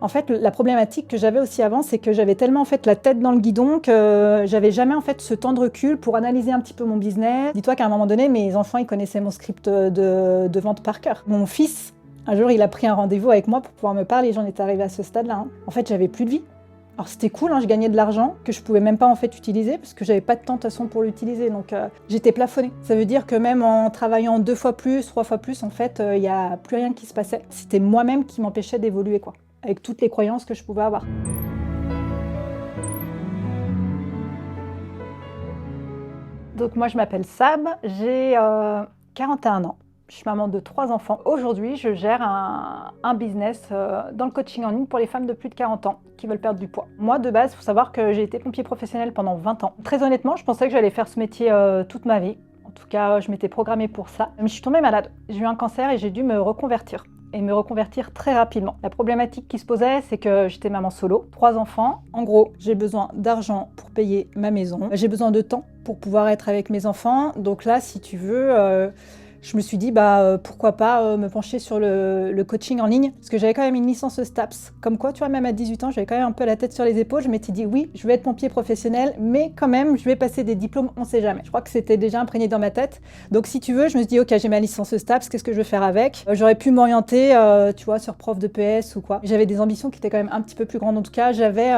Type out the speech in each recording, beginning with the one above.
En fait, la problématique que j'avais aussi avant, c'est que j'avais tellement en fait la tête dans le guidon que j'avais jamais en fait ce temps de recul pour analyser un petit peu mon business. Dis-toi qu'à un moment donné, mes enfants, ils connaissaient mon script de vente par cœur. Mon fils, un jour, il a pris un rendez-vous avec moi pour pouvoir me parler. J'en étais arrivée à ce stade-là. En fait, j'avais plus de vie. Alors c'était cool, je gagnais de l'argent que je pouvais même pas en fait utiliser parce que j'avais pas de temps de toute façon pour l'utiliser, donc j'étais plafonnée. Ça veut dire que même en travaillant 2 fois plus, 3 fois plus, en fait, il y a plus rien qui se passait. C'était moi-même qui m'empêchait d'évoluer, quoi, avec toutes les croyances que je pouvais avoir. Donc moi je m'appelle Sab, j'ai 41 ans. Je suis maman de 3 enfants. Aujourd'hui, je gère un business dans le coaching en ligne pour les femmes de plus de 40 ans qui veulent perdre du poids. Moi, de base, il faut savoir que j'ai été pompier professionnel pendant 20 ans. Très honnêtement, je pensais que j'allais faire ce métier toute ma vie. En tout cas, je m'étais programmée pour ça. Mais je suis tombée malade. J'ai eu un cancer et j'ai dû me reconvertir. Et me reconvertir très rapidement. La problématique qui se posait, c'est que j'étais maman solo, 3 enfants. En gros, j'ai besoin d'argent pour payer ma maison. J'ai besoin de temps pour pouvoir être avec mes enfants. Donc là, si tu veux... je me suis dit, pourquoi pas me pencher sur le coaching en ligne, parce que j'avais quand même une licence STAPS. Comme quoi, tu vois, même à 18 ans, j'avais quand même un peu la tête sur les épaules. Je m'étais dit, oui, je vais être pompier professionnel, mais quand même, je vais passer des diplômes, on sait jamais. Je crois que c'était déjà imprégné dans ma tête. Donc, si tu veux, je me suis dit, ok, j'ai ma licence STAPS, qu'est-ce que je vais faire avec? J'aurais pu m'orienter, tu vois, sur prof de PS ou quoi. J'avais des ambitions qui étaient quand même un petit peu plus grandes. En tout cas, j'avais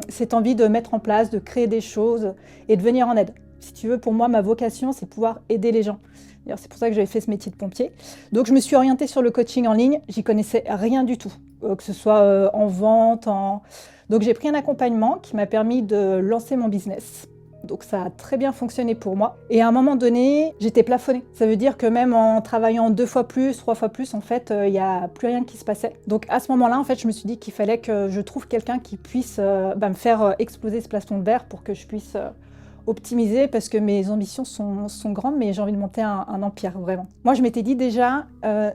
cette envie de mettre en place, de créer des choses et de venir en aide. Si tu veux, pour moi, ma vocation, c'est pouvoir aider les gens. D'ailleurs, c'est pour ça que j'avais fait ce métier de pompier. Donc, je me suis orientée sur le coaching en ligne. J'y connaissais rien du tout, que ce soit en vente. Donc, j'ai pris un accompagnement qui m'a permis de lancer mon business. Donc, ça a très bien fonctionné pour moi. Et à un moment donné, j'étais plafonnée. Ça veut dire que même en travaillant 2 fois plus, 3 fois plus, en fait, il n'y a plus rien qui se passait. Donc, à ce moment-là, en fait, je me suis dit qu'il fallait que je trouve quelqu'un qui puisse me faire exploser ce plafond de verre pour que je puisse... optimiser parce que mes ambitions sont grandes, mais j'ai envie de monter un empire, vraiment. Moi, je m'étais dit déjà,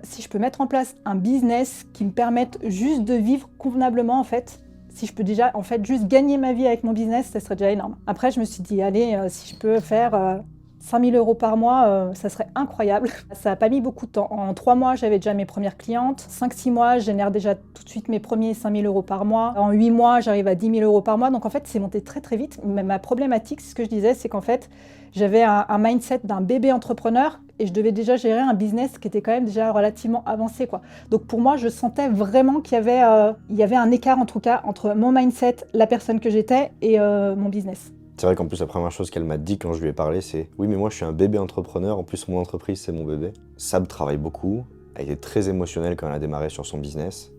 si je peux mettre en place un business qui me permette juste de vivre convenablement, en fait, si je peux déjà, en fait, juste gagner ma vie avec mon business, ça serait déjà énorme. Après, je me suis dit, allez, si je peux faire 5 000 € par mois, ça serait incroyable. Ça n'a pas mis beaucoup de temps. En 3 mois, j'avais déjà mes premières clientes. 5-6 mois, je génère déjà tout de suite mes premiers 5 000 € par mois. En 8 mois, j'arrive à 10 000 € par mois. Donc en fait, c'est monté très très vite. Mais ma problématique, c'est ce que je disais, c'est qu'en fait, j'avais un mindset d'un bébé entrepreneur et je devais déjà gérer un business qui était quand même déjà relativement avancé, quoi. Donc pour moi, je sentais vraiment qu'il y avait un écart en tout cas entre mon mindset, la personne que j'étais et mon business. C'est vrai qu'en plus, la première chose qu'elle m'a dit quand je lui ai parlé, c'est « Oui, mais moi, je suis un bébé entrepreneur. En plus, mon entreprise, c'est mon bébé. » Sab travaille beaucoup. Elle était très émotionnelle quand elle a démarré sur son business.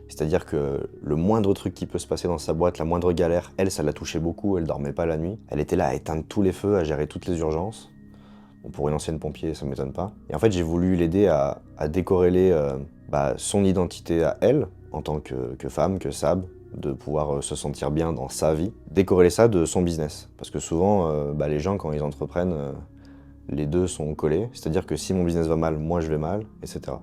C'est-à-dire que le moindre truc qui peut se passer dans sa boîte, la moindre galère, elle, ça l'a touchée beaucoup. Elle dormait pas la nuit. Elle était là à éteindre tous les feux, à gérer toutes les urgences. Bon, pour une ancienne pompier, ça m'étonne pas. Et en fait, j'ai voulu l'aider à décorréler son identité à elle, en tant que femme, que Sab, de pouvoir se sentir bien dans sa vie, décorréler ça de son business. Parce que souvent, les gens, quand ils entreprennent, les deux sont collés. C'est-à-dire que si mon business va mal, moi je vais mal, etc.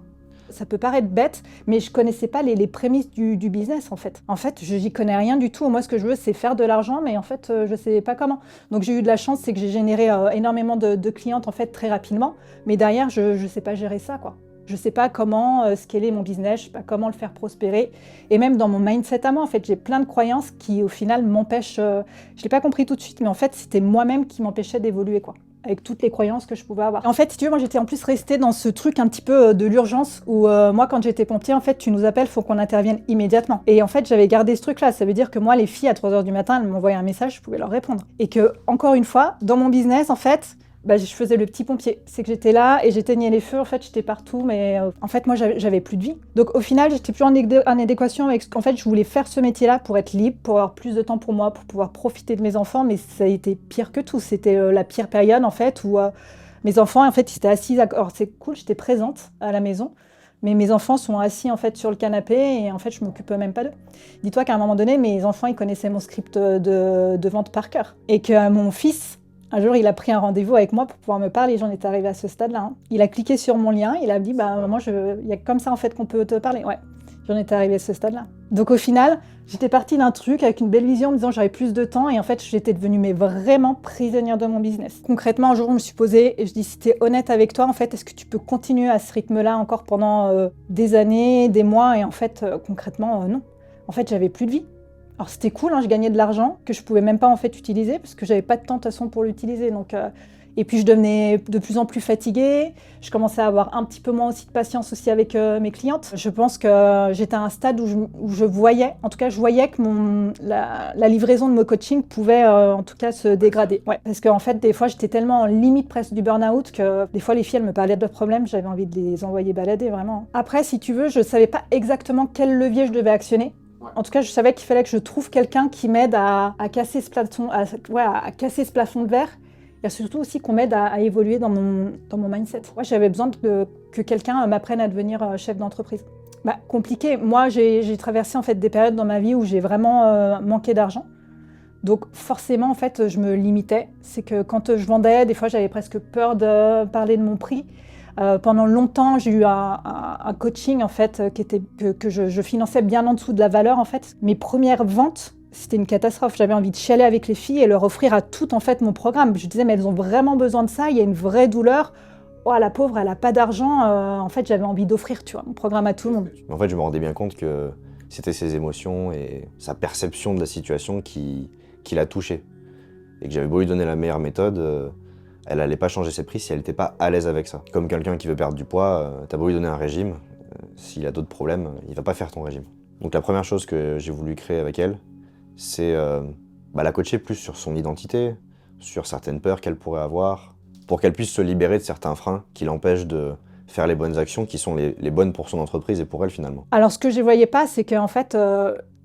Ça peut paraître bête, mais je connaissais pas les prémices du business, en fait. En fait, je n'y connais rien du tout. Moi, ce que je veux, c'est faire de l'argent, mais en fait, je sais pas comment. Donc, j'ai eu de la chance, c'est que j'ai généré énormément de clientes, en fait, très rapidement. Mais derrière, je sais pas gérer ça, quoi. Je sais pas comment scaler mon business, je sais pas comment le faire prospérer. Et même dans mon mindset à moi, en fait, j'ai plein de croyances qui, au final, m'empêchent... je l'ai pas compris tout de suite, mais en fait, c'était moi-même qui m'empêchait d'évoluer, quoi, avec toutes les croyances que je pouvais avoir. Et en fait, si tu veux, moi, j'étais en plus restée dans ce truc un petit peu de l'urgence où, moi, quand j'étais pompier, en fait, tu nous appelles, faut qu'on intervienne immédiatement. Et en fait, j'avais gardé ce truc-là. Ça veut dire que moi, les filles, à 3 h du matin, elles m'envoyaient un message, je pouvais leur répondre. Et que, encore une fois, dans mon business, en fait... je faisais le petit pompier. C'est que j'étais là et j'éteignais les feux, en fait, j'étais partout, mais en fait, moi, j'avais plus de vie. Donc, au final, j'étais plus en adéquation avec ce qu'en fait, je voulais faire ce métier-là pour être libre, pour avoir plus de temps pour moi, pour pouvoir profiter de mes enfants, mais ça a été pire que tout. C'était la pire période, en fait, où mes enfants, en fait, ils étaient assis. Alors, c'est cool, j'étais présente à la maison, mais mes enfants sont assis, en fait, sur le canapé et, en fait, je m'occupe même pas d'eux. Dis-toi qu'à un moment donné, mes enfants, ils connaissaient mon script de vente par cœur. Et que mon fils... Un jour, il a pris un rendez-vous avec moi pour pouvoir me parler. J'en étais arrivée à ce stade-là. Il a cliqué sur mon lien. Il a dit, maman, il y a comme ça en fait qu'on peut te parler. Ouais, j'en étais arrivée à ce stade-là. Donc au final, j'étais partie d'un truc avec une belle vision, en me disant j'aurais plus de temps. Et en fait, j'étais devenue vraiment prisonnière de mon business. Concrètement, un jour, je me suis posée et je dis, si t'es honnête avec toi, en fait, est-ce que tu peux continuer à ce rythme-là encore pendant des années, des mois? Et en fait, concrètement, non. en fait, j'avais plus de vie. Alors c'était cool, hein, je gagnais de l'argent que je pouvais même pas en fait utiliser parce que j'avais pas de temps de toute façon pour l'utiliser. Donc, et puis je devenais de plus en plus fatiguée. Je commençais à avoir un petit peu moins aussi de patience aussi avec mes clientes. Je pense que j'étais à un stade où je voyais, en tout cas je voyais que la livraison de mon coaching pouvait en tout cas se dégrader. Ouais, parce qu'en fait des fois j'étais tellement en limite presque du burn-out que des fois les filles elles me parlaient de leurs problèmes, j'avais envie de les envoyer balader vraiment. Après si tu veux, je savais pas exactement quel levier je devais actionner. En tout cas, je savais qu'il fallait que je trouve quelqu'un qui m'aide à casser ce plafond, à casser ce plafond de verre. Et surtout aussi qu'on m'aide à évoluer dans mon mindset. Moi, j'avais besoin que quelqu'un m'apprenne à devenir chef d'entreprise. Compliqué. Moi, j'ai traversé en fait des périodes dans ma vie où j'ai vraiment manqué d'argent. Donc forcément, en fait, je me limitais. C'est que quand je vendais, des fois, j'avais presque peur de parler de mon prix. Pendant longtemps, j'ai eu un coaching en fait que je finançais bien en dessous de la valeur en fait. Mes premières ventes, c'était une catastrophe. J'avais envie de chialer avec les filles et leur offrir à toutes en fait mon programme. Je disais mais elles ont vraiment besoin de ça. Il y a une vraie douleur. Oh la pauvre, elle a pas d'argent. En fait, j'avais envie d'offrir, tu vois, mon programme à tout le monde. En fait, je me rendais bien compte que c'était ses émotions et sa perception de la situation qui l'a touchée. Et que j'avais beau lui donner la meilleure méthode. Elle allait pas changer ses prix si elle n'était pas à l'aise avec ça. Comme quelqu'un qui veut perdre du poids, t'as beau lui donner un régime, s'il a d'autres problèmes, il va pas faire ton régime. Donc la première chose que j'ai voulu créer avec elle, c'est la coacher plus sur son identité, sur certaines peurs qu'elle pourrait avoir, pour qu'elle puisse se libérer de certains freins qui l'empêchent de faire les bonnes actions qui sont les bonnes pour son entreprise et pour elle finalement. Alors ce que je ne voyais pas, c'est qu'en fait,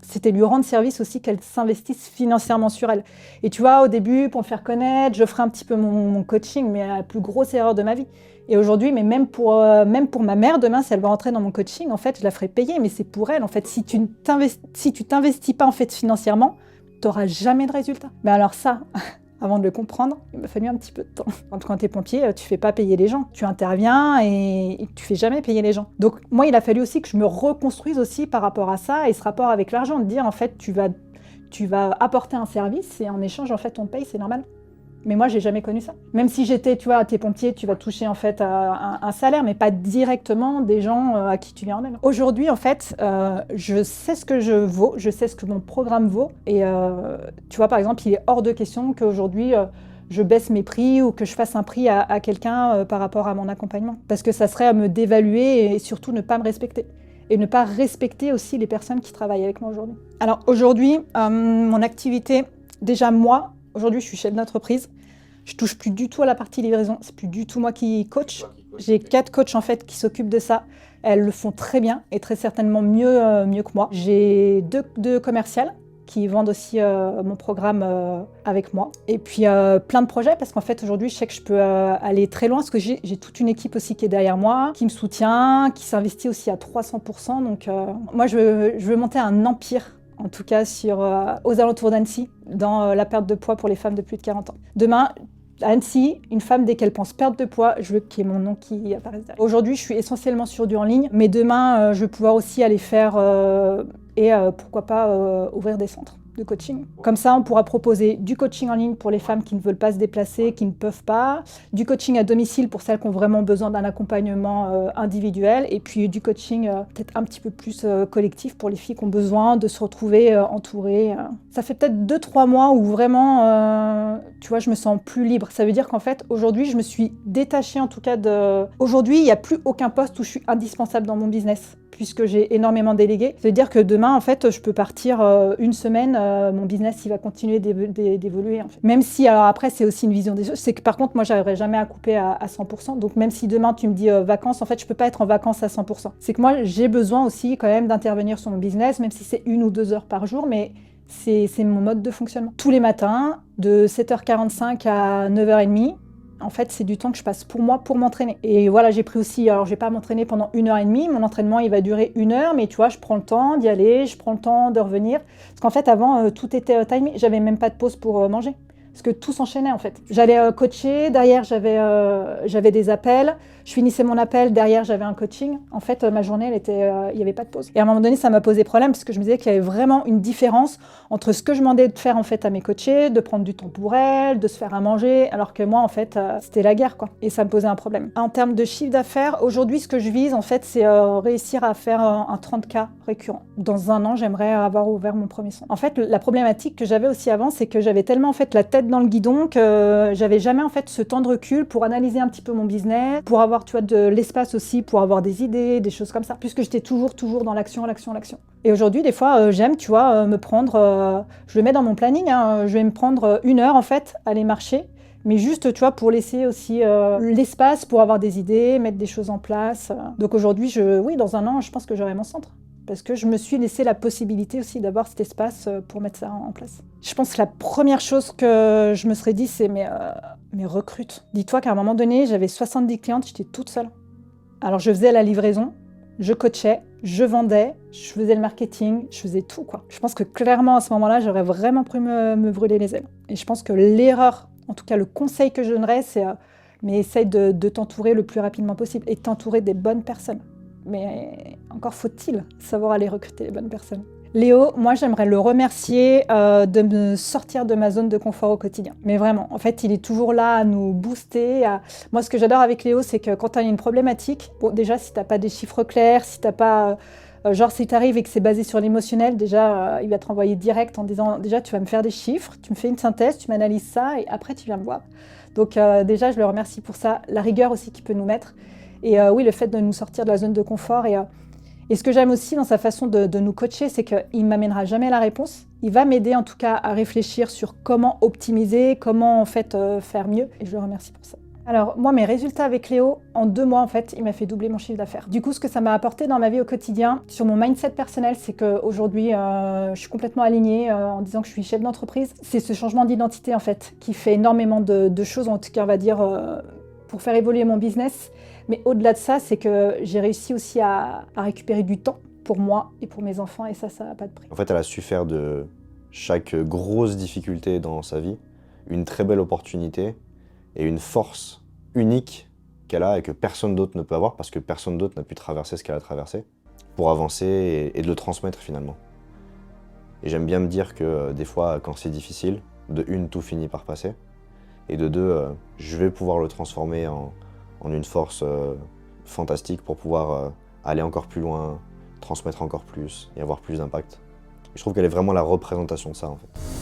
c'était lui rendre service aussi qu'elle s'investisse financièrement sur elle. Et tu vois, au début, pour me faire connaître, je ferais un petit peu mon coaching, mais la plus grosse erreur de ma vie. Et aujourd'hui, mais même pour ma mère, demain, si elle va rentrer dans mon coaching, en fait, je la ferai payer, mais c'est pour elle. En fait, si tu t'investis pas en fait financièrement, tu n'auras jamais de résultat. Mais alors ça, avant de le comprendre, il m'a fallu un petit peu de temps. Quand tu es pompier, tu fais pas payer les gens. Tu interviens et tu fais jamais payer les gens. Donc moi, il a fallu aussi que je me reconstruise aussi par rapport à ça et ce rapport avec l'argent, de dire en fait, tu vas apporter un service et en échange, en fait, on paye, c'est normal. Mais moi, j'ai jamais connu ça. Même si j'étais, tu vois, t'es pompier, tu vas toucher en fait un salaire, mais pas directement des gens à qui tu viens en aide. Aujourd'hui, en fait, je sais ce que je vaux, je sais ce que mon programme vaut. Et tu vois, par exemple, il est hors de question qu'aujourd'hui, je baisse mes prix ou que je fasse un prix à quelqu'un par rapport à mon accompagnement. Parce que ça serait à me dévaluer et surtout ne pas me respecter. Et ne pas respecter aussi les personnes qui travaillent avec moi aujourd'hui. Alors aujourd'hui, mon activité, déjà moi, aujourd'hui, je suis chef d'entreprise. Je touche plus du tout à la partie livraison. C'est plus du tout moi qui coach. J'ai 4 coachs en fait qui s'occupent de ça. Elles le font très bien et très certainement mieux que moi. J'ai deux commerciales qui vendent aussi mon programme avec moi. Et puis plein de projets parce qu'en fait aujourd'hui je sais que je peux aller très loin parce que j'ai toute une équipe aussi qui est derrière moi, qui me soutient, qui s'investit aussi à 300%. Donc moi je veux monter un empire. En tout cas aux alentours d'Annecy, dans la perte de poids pour les femmes de plus de 40 ans. Demain, à Annecy, une femme, dès qu'elle pense perte de poids, je veux qu'il y ait mon nom qui apparaisse derrière. Aujourd'hui, je suis essentiellement sur du en ligne, mais demain, je vais pouvoir aussi aller faire pourquoi pas ouvrir des centres de coaching. Comme ça, on pourra proposer du coaching en ligne pour les femmes qui ne veulent pas se déplacer, qui ne peuvent pas, du coaching à domicile pour celles qui ont vraiment besoin d'un accompagnement individuel, et puis du coaching peut-être un petit peu plus collectif pour les filles qui ont besoin de se retrouver entourées. Ça fait peut-être 2-3 mois où vraiment, tu vois, je me sens plus libre. Ça veut dire qu'en fait, aujourd'hui, je me suis détachée en tout cas de... Aujourd'hui, il n'y a plus aucun poste où je suis indispensable dans mon business, puisque j'ai énormément délégué. Ça veut dire que demain, en fait, je peux partir une semaine, mon business, il va continuer d'évoluer. En fait. Même si, alors après, c'est aussi une vision des choses. C'est que par contre, moi, j'arriverai jamais à couper à 100%. Donc même si demain, tu me dis vacances, en fait, je peux pas être en vacances à 100%. C'est que moi, j'ai besoin aussi quand même d'intervenir sur mon business, même si c'est 1 ou 2 heures par jour, mais c'est mon mode de fonctionnement. Tous les matins, de 7h45 à 9h30, en fait, c'est du temps que je passe pour moi, pour m'entraîner. Et voilà, j'ai pris aussi, alors je vais pas m'entraîner pendant 1h30, mon entraînement, il va durer 1 heure, mais tu vois, je prends le temps d'y aller, je prends le temps de revenir. Parce qu'en fait, avant, tout était timé, j'avais même pas de pause pour manger. Parce que tout s'enchaînait en fait. J'allais coacher, derrière j'avais des appels, je finissais mon appel, derrière j'avais un coaching. En fait, ma journée, il n'y avait pas de pause. Et à un moment donné, ça m'a posé problème parce que je me disais qu'il y avait vraiment une différence entre ce que je demandais de faire en fait à mes coachés, de prendre du temps pour elles, de se faire à manger, alors que moi en fait, c'était la guerre quoi. Et ça me posait un problème. En termes de chiffre d'affaires, aujourd'hui, ce que je vise en fait, c'est réussir à faire un 30K récurrent. Dans un an, j'aimerais avoir ouvert mon premier centre. En fait, la problématique que j'avais aussi avant, c'est que j'avais tellement en fait la tête dans le guidon que j'avais jamais en fait ce temps de recul pour analyser un petit peu mon business, pour avoir tu vois de l'espace aussi pour avoir des idées, des choses comme ça, puisque j'étais toujours dans l'action. Et aujourd'hui, des fois, j'aime tu vois me prendre, je le mets dans mon planning, hein, je vais me prendre 1 heure en fait, aller marcher. Mais juste, tu vois, pour laisser aussi l'espace pour avoir des idées, mettre des choses en place. Donc aujourd'hui, oui, dans un an, je pense que j'aurai mon centre. Parce que je me suis laissé la possibilité aussi d'avoir cet espace pour mettre ça en place. Je pense que la première chose que je me serais dit, c'est mais recrute. Dis-toi qu'à un moment donné, j'avais 70 clientes, j'étais toute seule. Alors je faisais la livraison, je coachais, je vendais, je faisais le marketing, je faisais tout quoi. Je pense que clairement à ce moment-là, j'aurais vraiment pu me brûler les ailes. Et je pense que l'erreur, en tout cas le conseil que je donnerais, c'est mais essaye de t'entourer le plus rapidement possible et de t'entourer des bonnes personnes. Mais encore faut-il savoir aller recruter les bonnes personnes. Léo, moi j'aimerais le remercier de me sortir de ma zone de confort au quotidien. Mais vraiment, en fait, il est toujours là à nous booster. Moi, ce que j'adore avec Léo, c'est que quand tu as une problématique, bon, déjà, si tu n'as pas des chiffres clairs, si tu n'as pas... genre, si tu arrives et que c'est basé sur l'émotionnel, déjà, il va te renvoyer direct en disant, déjà, tu vas me faire des chiffres, tu me fais une synthèse, tu m'analyses ça, et après, tu viens me voir. Donc déjà, je le remercie pour ça. La rigueur aussi qu'il peut nous mettre. Et oui, le fait de nous sortir de la zone de confort. Et ce que j'aime aussi dans sa façon de nous coacher, c'est qu'il ne m'amènera jamais la réponse. Il va m'aider en tout cas à réfléchir sur comment optimiser, comment en fait faire mieux. Et je le remercie pour ça. Alors moi, mes résultats avec Léo, en 2 mois en fait, il m'a fait doubler mon chiffre d'affaires. Du coup, ce que ça m'a apporté dans ma vie au quotidien, sur mon mindset personnel, c'est qu'aujourd'hui, je suis complètement alignée en disant que je suis chef d'entreprise. C'est ce changement d'identité en fait qui fait énormément de choses, en tout cas on va dire, pour faire évoluer mon business. Mais au-delà de ça, c'est que j'ai réussi aussi à récupérer du temps pour moi et pour mes enfants, et ça n'a pas de prix. En fait, elle a su faire de chaque grosse difficulté dans sa vie une très belle opportunité et une force unique qu'elle a et que personne d'autre ne peut avoir parce que personne d'autre n'a pu traverser ce qu'elle a traversé pour avancer et de le transmettre finalement. Et j'aime bien me dire que des fois, quand c'est difficile, de une, tout finit par passer, et de deux, je vais pouvoir le transformer en une force fantastique pour pouvoir aller encore plus loin, transmettre encore plus et avoir plus d'impact. Je trouve qu'elle est vraiment la représentation de ça en fait.